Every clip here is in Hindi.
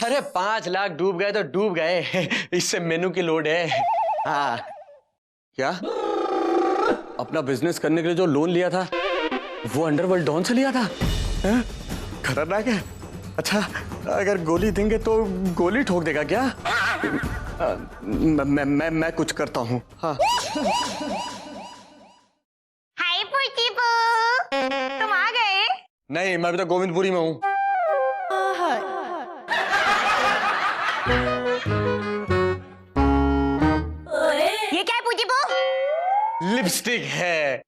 अरे 5 लाख डूब गए तो डूब गए, इससे मेनू की लोड है। हाँ क्या अपना बिजनेस करने के लिए जो लोन लिया था वो अंडरवर्ल्ड डॉन से लिया था? खतरनाक है। अच्छा अगर गोली देंगे तो गोली ठोक देगा क्या? मैं कुछ करता हूँ। हाँ हाय पुचीपू, तुम आ गए? नहीं, मैं अभी तो गोविंदपुरी में हूँ। ये क्या है पुचीपू? लिपस्टिक है।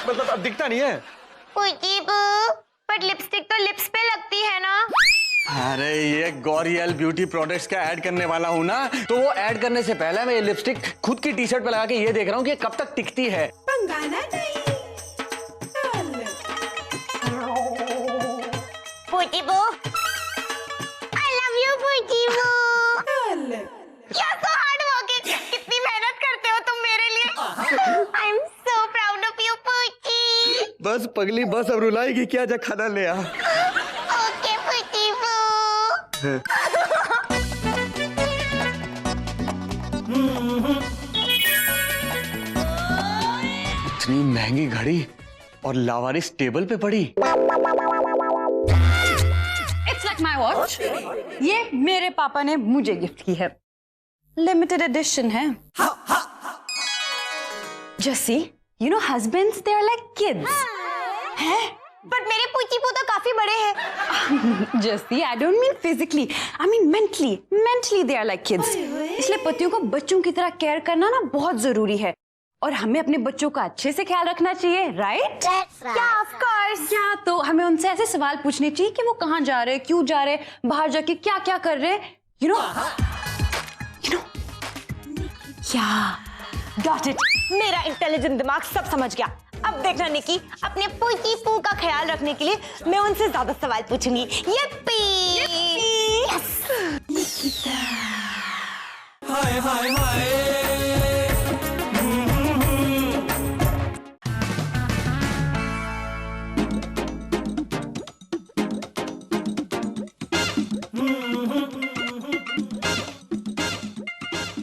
मतलब अब दिखता नहीं है। पुचीपू, पर लिपस्टिक तो लिप्स पे लगती है ना? अरे ये गॉरियल ब्यूटी प्रोडक्ट्स का ऐड करने वाला हूँ ना, तो वो ऐड करने से पहले मैं ये लिपस्टिक खुद की टी शर्ट पे लगा के ये देख रहा हूँ कि कब तक टिकती है। पुचीपू, I love you पुचीपू। क्या so hard working, कितनी मेहनत करते हो तुम मेरे लिए। I'm so proud of you पुची। बस पगली बस, अब रुलाएगी क्या? जा खाना ले आ। ओके पुचीपू। इतनी महंगी घड़ी और लावारिस टेबल पे पड़ी। It's like my watch. ये मेरे पापा ने मुझे गिफ्ट की है, लिमिटेड एडिशन है। Jassi, you know husbands they are like kids. है? बट मेरे पुचीपू तो काफी बड़े हैं। Jassi, I don't mean physically, I mean mentally. Mentally they are like kids. इसलिए पतियों को बच्चों की तरह केयर करना ना बहुत जरूरी है, और हमें अपने बच्चों का अच्छे से ख्याल रखना चाहिए, राइट? क्या ऑफ कोर्स। क्या तो हमें उनसे ऐसे सवाल पूछने चाहिए कि वो कहाँ जा रहे, क्यों जा रहे, बाहर जाके क्या क्या कर रहे, यू नो या गॉट इट। मेरा इंटेलिजेंट दिमाग सब समझ गया। अब देखना निकी, अपने पुचीपू का ख्याल रखने के लिए मैं उनसे ज्यादा सवाल पूछूंगी। यप्पी। हाय हाय हाय।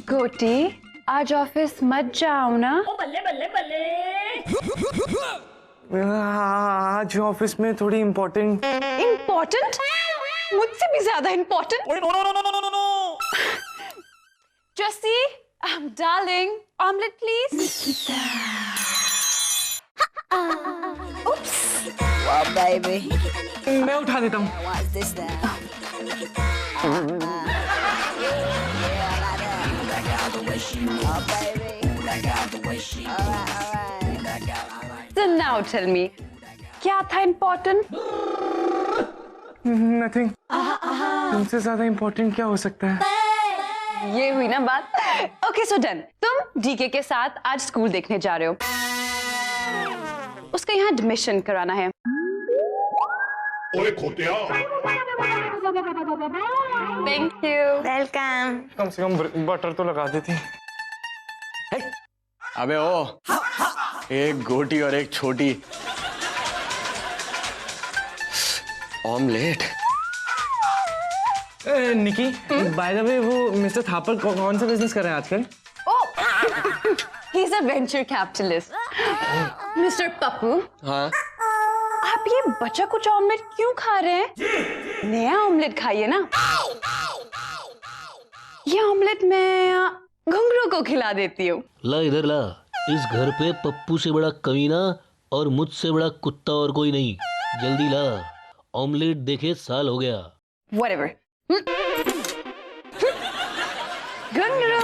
गोटी, आज ऑफिस मत जाओ ना। आज ऑफिस में थोड़ी इम्पोर्टेंट। मुझसे भी ज्यादा important. Jassi, darling, omelette please. मैं उठा देता हूँ। So now tell me, क्या था इम्पोर्टेंट? नथिंग। तुमसे ज्यादा इम्पोर्टेंट क्या हो सकता है? ये हुई ना बात। Okay so done. तुम डीके के साथ आज स्कूल देखने जा रहे हो, उसका यहाँ एडमिशन कराना है। ओए खोतिया, थैंक यू। वेलकम। कम से कम बटर तो लगा देती। अबे ओ, एक गोटी और एक छोटी omelette. Nikki, by the way वो मिस्टर थापर कौन सा बिजनेस कर रहे हैं आजकल? He is a venture capitalist. Mister Pappu, हाँ आप ये बचा कुछ ऑमलेट क्यों खा रहे हैं? नया ऑमलेट खाइए ना। ये ऑमलेट मैं घुंघरू को खिला देती हूँ। ला इधर ला। इस घर पे पप्पू से बड़ा कमीना और मुझसे बड़ा कुत्ता और कोई नहीं। जल्दी ला, ऑमलेट देखे साल हो गया। Whatever. घुंघरू।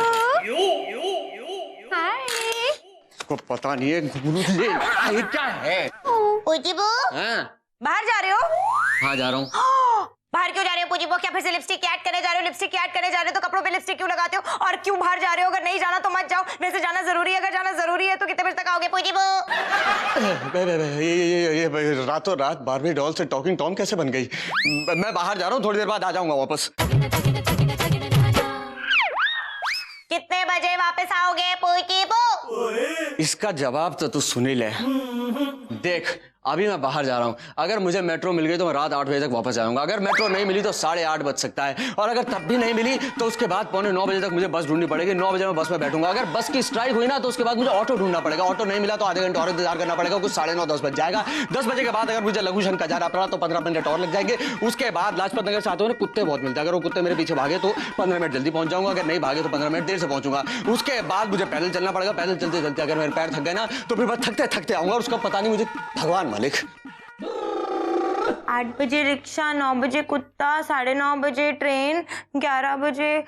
हाय। इसको पता नहीं है घुंघरू से ये क्या है। पुचीपू, हाँ बाहर जा रहे हो? हाँ जा रहा हूँ। बाहर क्यों जा रहे हो पुचीपू? क्या फिर से लिपस्टिक ऐड करने जा रहे हो? लिपस्टिक ऐड करने जा रहे हो तो कपड़ों पे लिपस्टिक क्यों लगाते हो? और क्यों बाहर जा रहे हो? अगर नहीं जाना तो मत जाओ। वैसे जाना जरूरी है, अगर जाना जरूरी है तो कितने बजे तक आओगे पुचीपू? ये रातों रात बार्बी डॉल से टॉकिंग टॉम कैसे बन गई? मैं बाहर जा रहा हूँ, थोड़ी देर बाद आ जाऊंगा वापस। कितने बजे वापस आओगे पुचीपू? इसका जवाब तो तू सुन ही ले। देख, अभी मैं बाहर जा रहा हूँ, अगर मुझे मेट्रो मिल गई तो मैं रात 8 बजे तक वापस आऊंगा। अगर मेट्रो नहीं मिली तो 8:30 बज सकता है, और अगर तब भी नहीं मिली तो उसके बाद 8:45 बजे तक मुझे बस ढूंढनी पड़ेगी। 9 बजे मैं बस में बैठूंगा। अगर बस की स्ट्राइक हुई ना तो उसके बाद मुझे ऑटो ढूंढना पड़ेगा। ऑटो नहीं मिला तो आधे घंटे और इंतजार करना पड़ेगा, कुछ 9:30 10 बज जाएगा। 10 बजे के बाद अगर मुझे लघुशन का जाना पड़ा तो 15 मिनट और लग जाएंगे। उसके बाद लाजपत नगर से आते हुए कुत्ते बहुत मिलते हैं, अगर वो कुत्ते मेरे पीछे भागे तो 15 मिनट जल्दी पहुंच जाऊंगा, अगर नहीं भागे तो 15 मिनट देर से पहुंचूंगा। उसके बाद मुझे पैदल चलना पड़ेगा। पैदल चलते चलते अगर मेरे पैर थक गए ना तो फिर मैं थकते थकते आऊंगा, उसका पता नहीं मुझे, भगवान मालिक। 8 बजे रिक्शा, 9 बजे कुत्ता, 9:30 बजे ट्रेन, 11 बजे।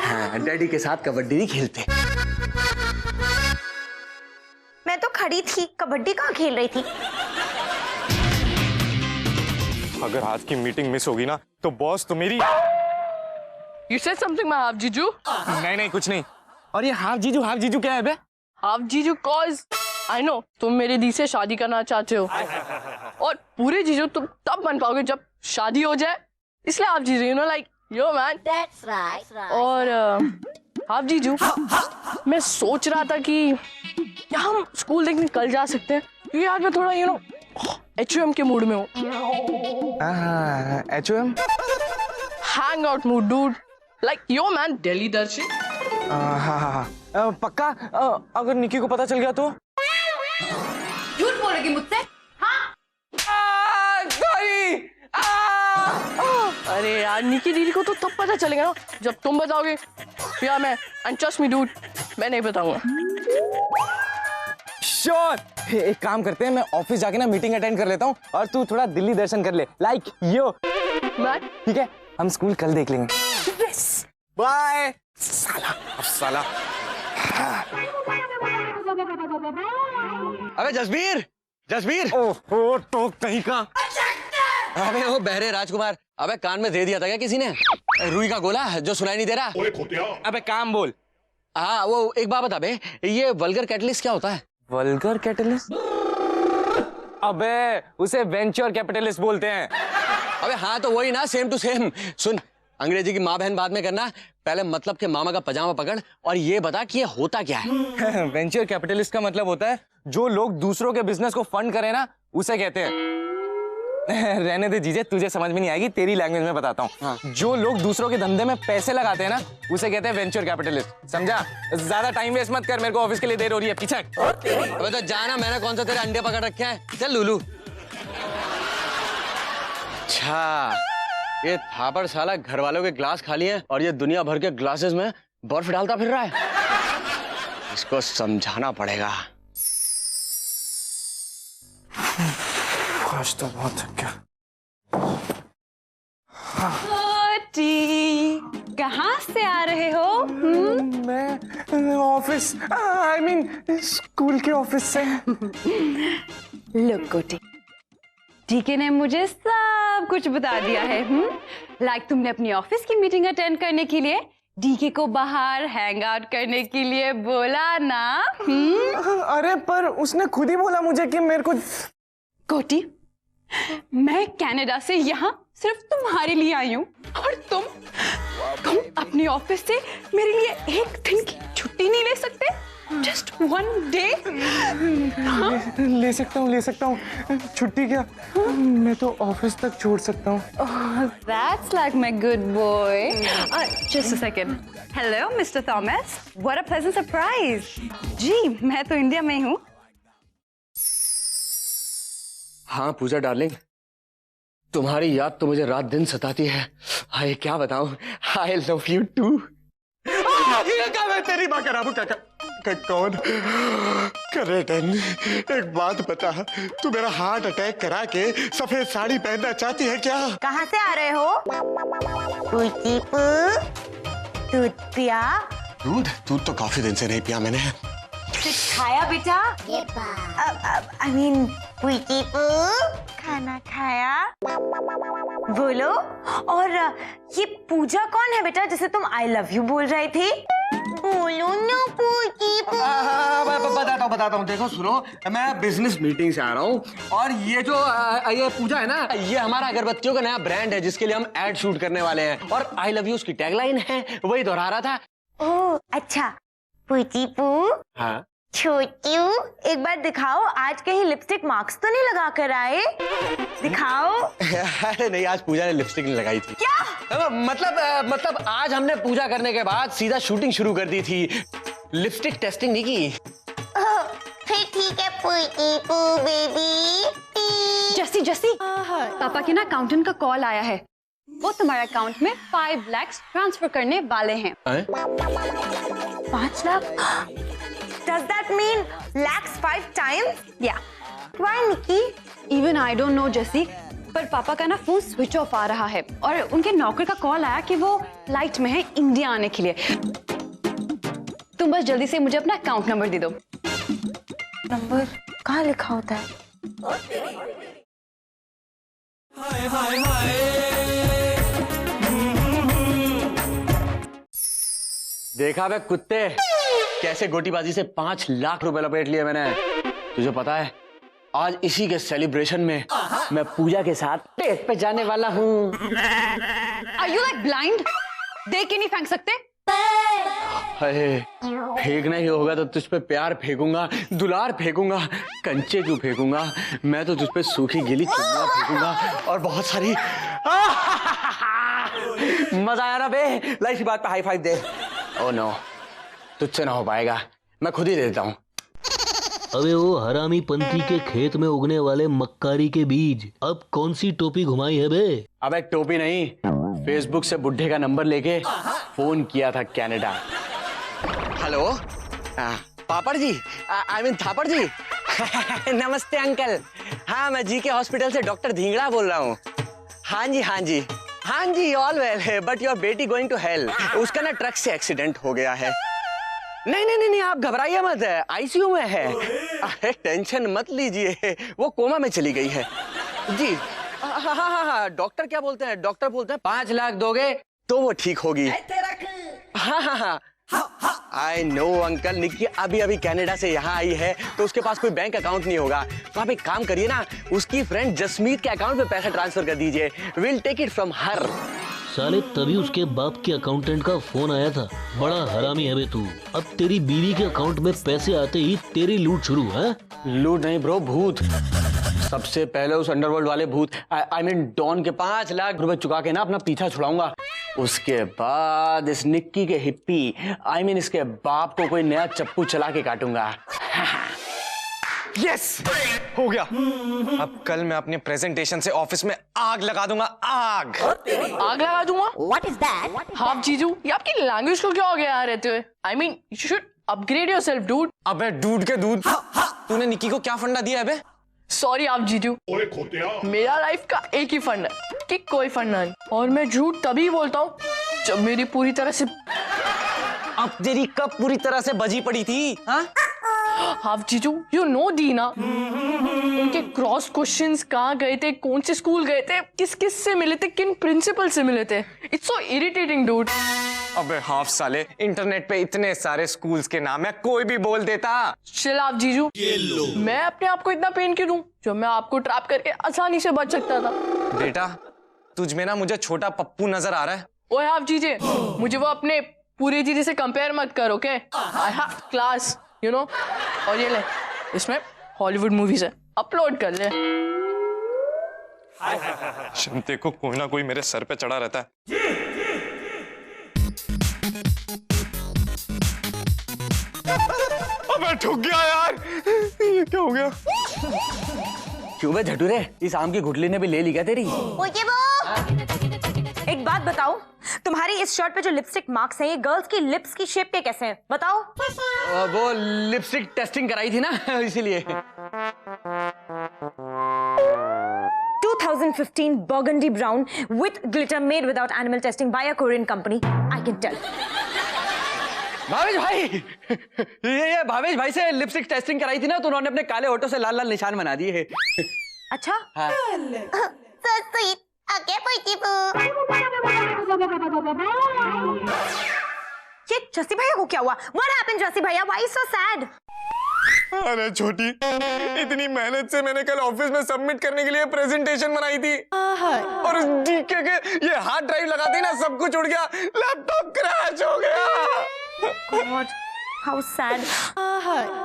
हाँ, डैडी के साथ कबड्डी नहीं खेलते। मैं तो खड़ी थी, कबड्डी कहाँ खेल रही थी। अगर आज की मीटिंग मिस होगी ना तो बॉस तो मेरी। You said something, my half जीजू. नहीं नहीं कुछ नहीं। और ये हाफ जीजू क्या है बे? हाफ जीजू cause I know तुम मेरे दी से शादी करना चाहते हो, और पूरे जीजू तुम तब बन पाओगे जब शादी हो जाए, इसलिए हाफ जीजू, you know, like yo man. That's right. और हाफ जीजू, मैं सोच रहा था कि क्या हम स्कूल देखने कल जा सकते हैं, क्योंकि आज मैं थोड़ा HOM के मूड में हूँ। HOM? Hang out mood dude, like yo man, Delhi दर्शन। हाँ पक्का। अगर निकी को पता चल गया तो? झूठ बोलोगी मुझसे? अरे यार, निकी दीदी को तो तब पता चलेगा ना जब तुम बताओगे। या मैं, एंड ट्रस्ट मी डूड, मैं नहीं बताऊंगा। श्योर। एक काम करते हैं, मैं ऑफिस जाके ना मीटिंग अटेंड कर लेता हूँ और तू थोड़ा दिल्ली दर्शन कर ले, लाइक यो। मैं ठीक है, हम स्कूल कल देख लेंगे। बाय। साला। अबे जसबीर। ओह तो कहीं का। अबे वो बहरे राजकुमार, अबे कान में दे दिया था क्या किसी ने रुई का गोला जो सुनाई नहीं दे रहा? ओए खोतिया, अबे काम बोल। हाँ वो एक बात बता बे, ये वल्गर कैटलिस्ट क्या होता है? Vulgar capitalist? अबे उसे वेंचर कैपिटलिस्ट बोलते हैं। अबे हाँ तो वही ना, सेम टू सेम। सुन, अंग्रेजी की माँ बहन बाद में करना, पहले मतलब के मामा का पजामा पकड़ और ये बता कि ये होता क्या है। वेंचर कैपिटलिस्ट का मतलब होता है जो लोग दूसरों के बिजनेस को फंड करें ना, उसे कहते हैं। रहने दे जीजे, तुझे समझ में नहीं आएगी, तेरी लैंग्वेज में बताता हूँ। हाँ। जो लोग दूसरों के धंधे में पैसे लगाते हैं ना, उसे कहते हैं वेंचर कैपिटलिस्ट, समझा? ज्यादा टाइम वेस्ट मत कर, मेरे को ऑफिस के लिए देर हो रही है, पीछे। अबे तो जाना, मैंने कौन सा तेरे अंडे पकड़ रखे हैं, चल लूलू। अच्छा, ये थापड़ साला घर वालों के ग्लास खाली हैं और ये दुनिया भर के ग्लासेस में बर्फ डालता फिर रहा है। इसको समझाना पड़ेगा। आज तो बहुत थक गया। कहाँ से आ रहे हो? मैं ऑफिस, आई मीन स्कूल के ऑफिस से। Look, गोटी, डीके ने मुझे सब कुछ बता दिया है। लाइक तुमने अपनी ऑफिस की मीटिंग अटेंड करने के लिए डीके को बाहर हैंग आउट करने के लिए बोला ना? अरे पर उसने खुद ही बोला मुझे कि मेरे को। गोटी, मैं कनाडा से यहाँ सिर्फ तुम्हारे लिए आई हूँ, और तुम अपनी ऑफिस से मेरे लिए एक दिन की छुट्टी नहीं ले सकते? Just 1 day? ले सकता हूँ। छुट्टी क्या, मैं तो ऑफिस तक छोड़ सकता हूँ। That's like my good boy. Just a second. Hello, Mr. Thomas. What a pleasant surprise. जी, मैं तो इंडिया में ही हूँ। हाँ पूजा डार्लिंग, तुम्हारी याद तो मुझे रात दिन सताती है। हाय क्या बताऊं, आई लव यू टू। तेरी माँ का कौन? करेटन, एक बात बता, तू मेरा हार्ट अटैक करा के सफेद साड़ी पहनना चाहती है क्या? कहाँ से आ रहे हो? दूध पिया? दूध तो काफी दिन से नहीं पिया मैंने। खाया बेटा? आई मीन खाना खाया? बोलो। और ये पूजा कौन है बेटा जिसे तुम आई लव यू बोल रहे थे? बोलो ना पूजी। बताता हूँ। देखो सुनो, मैं बिजनेस मीटिंग से आ रहा हूँ और ये जो ये पूजा है ना, ये हमारा अगरबत्तियों का नया ब्रांड है जिसके लिए हम एड शूट करने वाले हैं, और आई लव यू उसकी टैगलाइन है, वही दोहरा रहा था। ओह अच्छा, पूजी पू। हाँ छोटू एक बार दिखाओ, आज कहीं लिपस्टिक मार्क्स तो नहीं लगा कर आए? दिखाओ। अरे नहीं, आज पूजा ने लिपस्टिक नहीं लगाई थी। क्या? मतलब आज हमने पूजा करने के बाद सीधा शूटिंग शुरू कर दी थी, लिपस्टिक टेस्टिंग नहीं की। फिर ठीक है पुई पू बेबी। जस्सी जस्सी, पापा के ना अकाउंटेंट का कॉल आया है, वो तुम्हारे अकाउंट में 5 लाख ट्रांसफर करने वाले हैं। 5 lakh? Does that mean lakhs 5 times? या Why, Nikki? Even I don't know Jassi, पर पापा का ना फोन स्विच ऑफ आ रहा है और उनके नौकर का कॉल आया कि वो फ्लाइट में है इंडिया आने के लिए। तुम बस जल्दी से मुझे अपना अकाउंट नंबर दे दो। नंबर कहाँ लिखा होता है? देखा बे कुत्ते, कैसे गोटीबाजी से 5 लाख रुपए लपेट लिए मैंने। तुझे पता है आज इसी के सेलिब्रेशन में मैं पूजा के साथ डेट पे जाने वाला हूँ। Are you like blind? देख के नहीं फेंक सकते? अरे फेंकना ही होगा तो तुझ पे प्यार फेंकूंगा, दुलार फेंकूंगा, कंचे क्यों फेंकूंगा, मैं तो तुझ पे सूखी गीली चुम्मा फेंकूंगा और बहुत सारी। मजा आया ना बे? ला इसी बात पे हाई फाइव दे। ओह नो, तुझसे ना हो पाएगा, मैं खुद ही दे देता हूँ। अबे वो हरामी पंथी के खेत में उगने वाले मक्कारी के बीज, अब कौन सी टोपी घुमाई है बे? अबे टोपी नहीं, फेसबुक से बुड्ढे का नंबर लेके फोन किया था Canada. Hello Papad ji, I mean Thapad ji. नमस्ते अंकल। हाँ मैं जी के हॉस्पिटल से डॉक्टर धींगड़ा बोल रहा हूँ। हाँ जी ऑल वेल, बट योर बेटी गोइंग टू हेल। उसका ना ट्रक से एक्सीडेंट हो गया है। नहीं आप घबराइए मत, आईसीयू में है। अरे टेंशन मत लीजिए, वो कोमा में चली गई है जी। हाँ डॉक्टर क्या बोलते हैं? डॉक्टर बोलते हैं 5 लाख दोगे तो वो ठीक होगी। हाँ आई नो अंकल, निक्की अभी कनाडा से यहाँ आई है तो उसके पास कोई बैंक अकाउंट नहीं होगा, तो आप एक काम करिए ना, उसकी फ्रेंड जसमीत के अकाउंट में पैसा ट्रांसफर कर दीजिए। Will take it from her. साले तभी उसके बाप के अकाउंटेंट का फोन आया था। बड़ा हरामी है बे तू। अब तेरी बीवी के अकाउंट में पैसे आते ही तेरी लूट शुरू है। लूट नहीं ब्रो, भूत। सबसे पहले उस अंडरवर्ल्ड वाले भूत आई मीन डॉन के 5 लाख रुपए चुका के ना अपना पीछा छुड़ाऊंगा। उसके बाद इस निक्की के हिप्पी आई मीन इसके बाप को कोई नया चप्पू चला के काटूंगा। यस, हो गया। अब कल मैं अपने प्रेजेंटेशन से ऑफिस में आग लगा दूंगा। आग लगा दूंगा? What is that? हाँ जीजू, ये आपकी लैंग्वेज को क्या हो गया यार रहते हुए? I mean, you should upgrade yourself, dude. अबे दूध के दूध, तूने निक्की को क्या फंडा दिया है बे? सॉरी आप जीजू, ओए खोतिया, मेरा लाइफ का एक ही फंड है कि कोई फंडा नहीं, और मैं झूठ तभी बोलता हूँ जब मेरी पूरी तरह से। अब तेरी कब पूरी तरह से बजी पड़ी थी? हाँ हाफ जीजू, यू नो दीना, उनके क्रॉस क्वेश्चंस कहाँ गए थे, कौन से स्कूल गए थे, किस किस से मिले थे, किन प्रिंसिपल से मिले थे। It's so irritating dude. अबे हाफ साले, इंटरनेट पे इतने सारे स्कूल्स के नाम है, कोई भी बोल देता। चल आप जीजू, मैं अपने आप को इतना पेन क्यों दूं जब मैं आपको ट्रैप करके आसानी से बच सकता था। बेटा तुझ में ना मुझे छोटा पप्पू नजर आ रहा है। ओए हाफ जीजे, मुझे वो अपने पूरे जीजे से कंपेयर मत करो, okay? I have class, you know. और ये ले, इसमें हॉलीवुड मूवीज है, अपलोड कर ले। शंते को कोई ना कोई मेरे सर पे चढ़ा रहता है। अबे ठुक गया यार, ये क्या हो गया? क्यों बे झटूरे, इस आम की गुठली ने भी ले ली क्या तेरी? ओके वो एक बात बताओ, तुम्हारी इस शर्ट पे जो लिपस्टिक मार्क्स हैं, ये गर्ल्स की लिप्स की शेप पे कैसे हैं? बताओ। वो लिपस्टिक टेस्टिंग कराई थी ना इसीलिए। 2015 burgundy brown with glitter made without animal testing by a Korean company. I can tell. Bhavesh भाई, ये भावेश भाई से लिपस्टिक टेस्टिंग कराई थी ना, तो उन्होंने अपने काले होठों से लाल लाल निशान बना दिए हैं। अच्छा? हाँ। So sweet. Okay, Poiki Poo. ये जस्सी भैया को क्या हुआ? What happened, जस्सी भैया? Why so sad? अरे छोटी, इतनी मेहनत से मैंने कल ऑफिस में सबमिट करने के लिए प्रेजेंटेशन बनाई थी, और डीके के ये हार्ड ड्राइव लगाते ही ना सब कुछ उड़ गया, लैपटॉप क्रैश हो गया। God. How sad.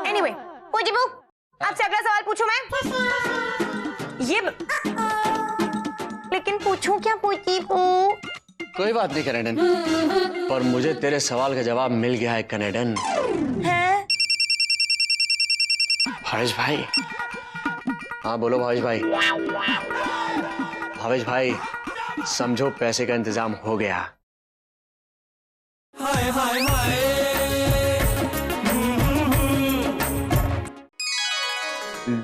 एनीवे पूजीबू, आपसे अगला सवाल पूछूं मैं? ये लेकिन पूछूं क्या पूजीबू? कोई बात नहीं कनेडन, पर मुझे तेरे सवाल का जवाब मिल गया है कनेडन। है? भावेश भाई, हाँ बोलो भावेश भाई। भावेश भाई समझो पैसे का इंतजाम हो गया।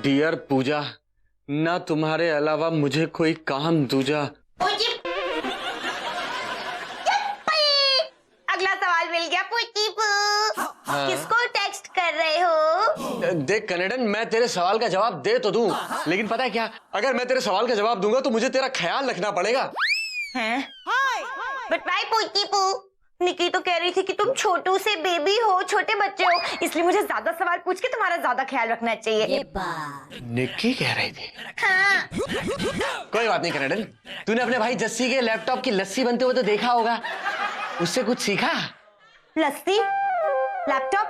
डियर पूजा, ना तुम्हारे अलावा मुझे कोई काम दूजा। अगला सवाल मिल गया पूजीबू। किसको टेक्स्ट कर रहे हो? देख कनेडन, मैं तेरे सवाल का जवाब दे तो दूं, लेकिन पता है क्या, अगर मैं तेरे सवाल का जवाब दूंगा तो मुझे तेरा ख्याल रखना पड़ेगा। हैं? बट भाई पूजीबू, निकी तो कह रही थी कि तुम छोटू से बेबी हो, छोटे बच्चे हो, इसलिए मुझे ज्यादा सवाल पूछ के तुम्हारा ज्यादा ख्याल रखना चाहिए। निक्की कह रही थी। हाँ। कोई बात नहीं कनेडन, तूने अपने भाई जस्सी के लैपटॉप की लस्सी बनते हुए तो देखा होगा, उससे कुछ सीखा? लस्सी? लैपटॉप?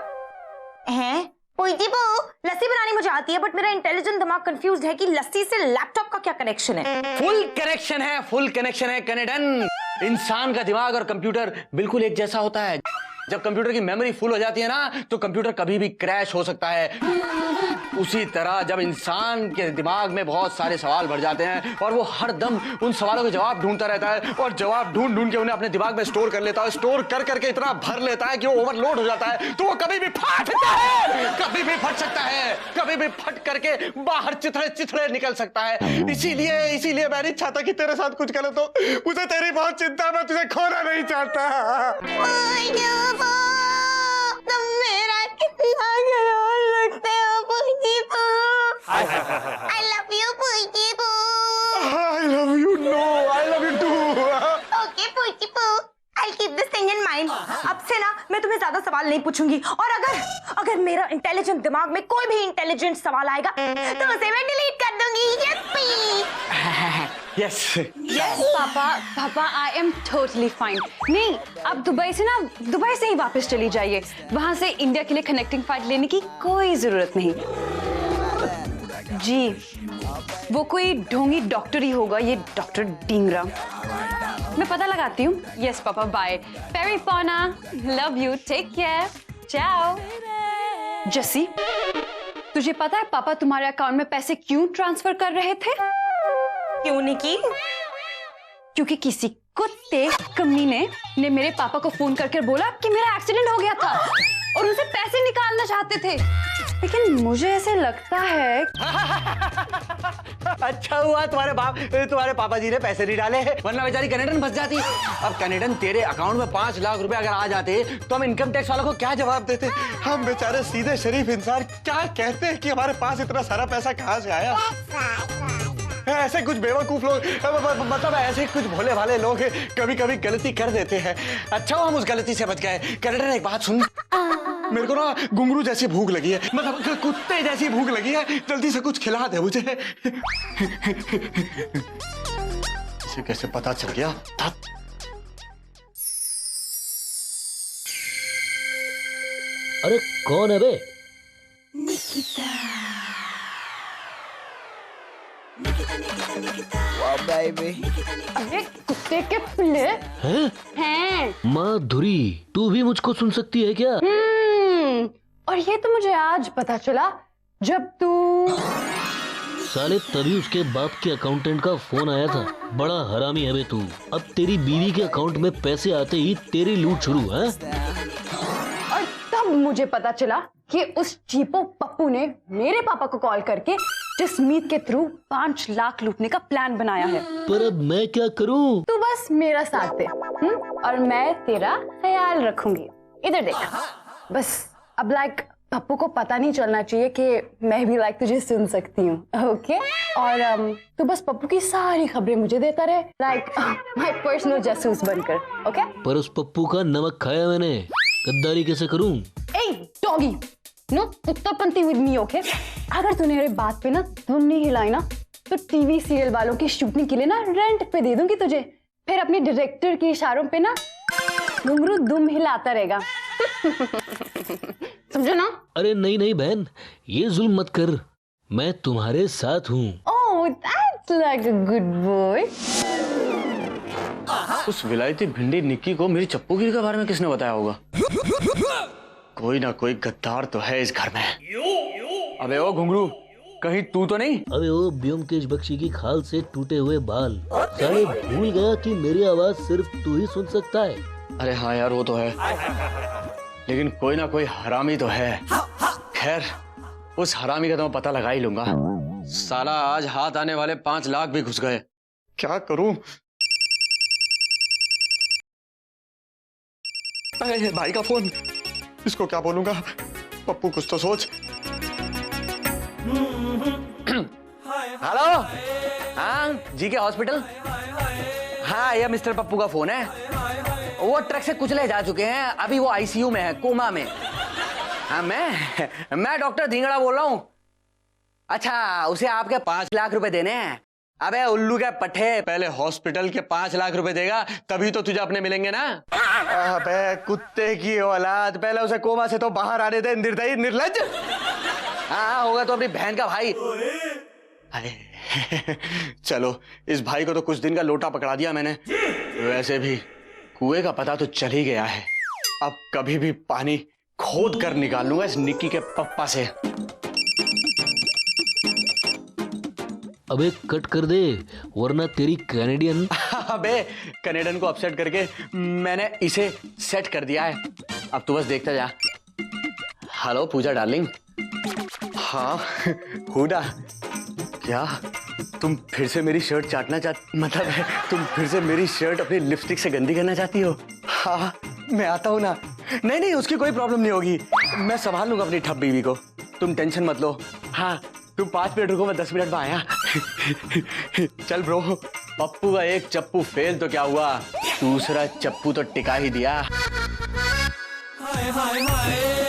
हैं? पूजीबू, लस्सी बनानी मुझे आती है, बट मेरा इंटेलिजेंट दिमाग कंफ्यूज्ड है कि लस्सी से लैपटॉप का क्या कनेक्शन है। फुल कनेक्शन है कनेडन। इंसान का दिमाग और कंप्यूटर बिल्कुल एक जैसा होता है। जब कंप्यूटर की मेमोरी फुल हो जाती है ना, तो कंप्यूटर कभी भी क्रैश हो सकता है। उसी तरह जब इंसान के दिमाग में बहुत सारे सवाल भर जाते हैं और वो हर दम उन सवालों के जवाब ढूंढता रहता है और जवाब ढूंढ ढूंढ के उन्हें अपने दिमाग में स्टोर कर लेता है, स्टोर कर करके इतना भर लेता है कि वो ओवरलोड हो जाता है, तो वो कभी भी फट सकता है, कभी भी फट सकता है, कभी भी फट करके बाहर चिथड़े चिथड़े निकल सकता है। इसीलिए मैं नहीं चाहता कि तेरे साथ कुछ गलत हो। मुझे तेरी बहुत चिंता है, मैं तुझे खोना नहीं चाहता। तुम मेरा कितना ख्याल रखते हो पूजीबू। I love you पूजीबू। I love you, no, I love you too. Okay पूजीबू, I'll keep this thing in mind। अब से ना मैं तुम्हें ज्यादा सवाल नहीं पूछूंगी, और अगर मेरा इंटेलिजेंट दिमाग में कोई भी इंटेलिजेंट सवाल आएगा तो उसे मैं डिलीट कर दूंगी। Yes. Yes papa I am totally fine. नहीं, आप दुबई से ही वापस चली जाइए, वहां से इंडिया के लिए कनेक्टिंग फ्लाइट लेने की कोई जरूरत नहीं। जी, वो कोई ढोंगी डॉक्टर ही होगा, ये डॉक्टर डींगरा। मैं पता लगाती हूँ। Yes papa, bye. पेरी पौना, love you, take care, ciao. Jassi, तुझे पता है पापा तुम्हारे अकाउंट में पैसे क्यों ट्रांसफर कर रहे थे? क्यों निकी? क्योंकि किसी कुत्ते कमीने ने मेरे पापा को फोन करके बोला कि मेरा एक्सीडेंट हो गया था और उनसे पैसे निकालना चाहते थे, लेकिन मुझे ऐसे लगता है अच्छा हुआ तुम्हारे पापा जी ने पैसे नहीं डाले, वरना बेचारी कनेडन फंस जाती। अब कनेडन तेरे अकाउंट में 5 लाख रुपए अगर आ जाते तो हम इनकम टैक्स वालों को क्या जवाब देते? हम बेचारे सीधे शरीफ इंसान क्या कहते हैं कि हमारे पास इतना सारा पैसा कहाँ से आया? ऐसे कुछ बेवकूफ लोग, मतलब ऐसे कुछ भोले भाले लोग कभी कभी गलती कर देते हैं। अच्छा हम उस गलती से बच गए। कनेडन एक बात सुन, मेरे को ना घुंघरू जैसी भूख लगी है, मतलब कुत्ते जैसी भूख लगी है, जल्दी से कुछ खिला दे मुझे। इसे कैसे पता चल गया? अरे कौन है बे? अरे कुत्ते के पिल्ले हैं। माधुरी, तू भी मुझको सुन सकती है क्या? और ये तो मुझे आज पता चला जब तू साले तभी उसके बाप के अकाउंटेंट का फोन आया था। बड़ा हरामी है बे तू। अब तेरी बीवी के अकाउंट में पैसे आते ही तेरी लूट शुरू है। और तब मुझे पता चला कि उस चीपो पप्पू ने मेरे पापा को कॉल करके जसमीत के थ्रू 5 लाख लूटने का प्लान बनाया है। पर अब मैं क्या करूं? तू बस मेरा साथ दे और मैं तेरा ख्याल रखूंगी। इधर देख, बस अब पप्पू को पता नहीं चलना चाहिए कि मैं भी तुझे सुन सकती हूँ, ओके? और तू बस पप्पू की सारी खबरें मुझे देता रहे, माय पर्सनल जासूस बनकर, ओके? पर उस पप्पू का नमक खाया मैंने, गद्दारी कैसे करूं? ए डॉगी, नो उत्तरपंथी विद मी, ओके? अगर तूने मेरे बात पे ना तुम नहीं हिलाई ना, तो टीवी सीरियल वालों की शूटिंग के लिए ना रेंट पे दे दूंगी तुझे। फिर अपने डायरेक्टर के इशारों पे ना घुंघरू दुम हिलाता रहेगा। समझो ना? अरे नहीं नहीं बहन, ये जुल्म मत कर, मैं तुम्हारे साथ हूँ। Oh, that's like a good boy. उस विलायती भिंडी निक्की को मेरी चप्पूगिरी के बारे में किसने बताया होगा? कोई ना कोई गद्दार तो है इस घर में। अबे ओ घुंगरू, कहीं तू तो नहीं? अबे ओ ब्योमकेश बख्शी की खाल से टूटे हुए बाल, साले भूल गया कि मेरी आवाज सिर्फ तू ही सुन सकता है। अरे हाँ यार, वो तो है, लेकिन कोई ना कोई हरामी तो है। खैर, उस हरामी का तो मैं पता लगा ही लूंगा। साला आज हाथ आने वाले 5 लाख भी घुस गए, क्या करूं? अरे भाई का फोन, इसको क्या बोलूंगा? पप्पू कुछ तो सोच। हेलो, हाँ जी के हॉस्पिटल? हाँ, ये मिस्टर पप्पू का फोन है। वो ट्रक से कुचले जा चुके हैं, अभी वो आईसीयू में है, कोमा में। हाँ, मैं डॉक्टर धिंगड़ा बोल रहा हूँ। अच्छा, उसे आपके 5 लाख रुपए देने हैं। अबे उल्लू के पट्टे, पहले हॉस्पिटल के 5 लाख रुपए देगा तभी तो तुझे अपने मिलेंगे ना। अबे कुत्ते की औलाद, पहले उसे कोमा से तो बाहर आने दे, निर्दयी निर्लज्ज। हाँ, होगा तो अपनी बहन का भाई। चलो, इस भाई को तो कुछ दिन का लोटा पकड़ा दिया मैंने। वैसे भी कुएं का पता तो चल ही गया है, अब कभी भी पानी खोद कर निकाल लूंगा इस निक्की के पप्पा से। अबे कट कर दे, वरना तेरी कैनेडियन। अबे कनेडियन को अपसेट करके मैंने इसे सेट कर दिया है, अब तू बस देखता जा। हेलो पूजा डार्लिंग। हाँ हुडा, क्या तुम फिर से मेरी शर्ट चाटना मतलब है तुम फिर से मेरी शर्ट अपनी लिपस्टिक से गंदी करना चाहती हो? हाँ मैं आता हूँ ना। नहीं नहीं, उसकी कोई प्रॉब्लम नहीं होगी, मैं संभाल लूंगा अपनी ठप बीवी को, तुम टेंशन मत लो। हाँ तुम 5 मिनट रुको, मैं 10 मिनट में आया। चल ब्रो, पप्पू का एक चप्पू फेल तो क्या हुआ, दूसरा चप्पू तो टिका ही दिया। हाय हाय हाय।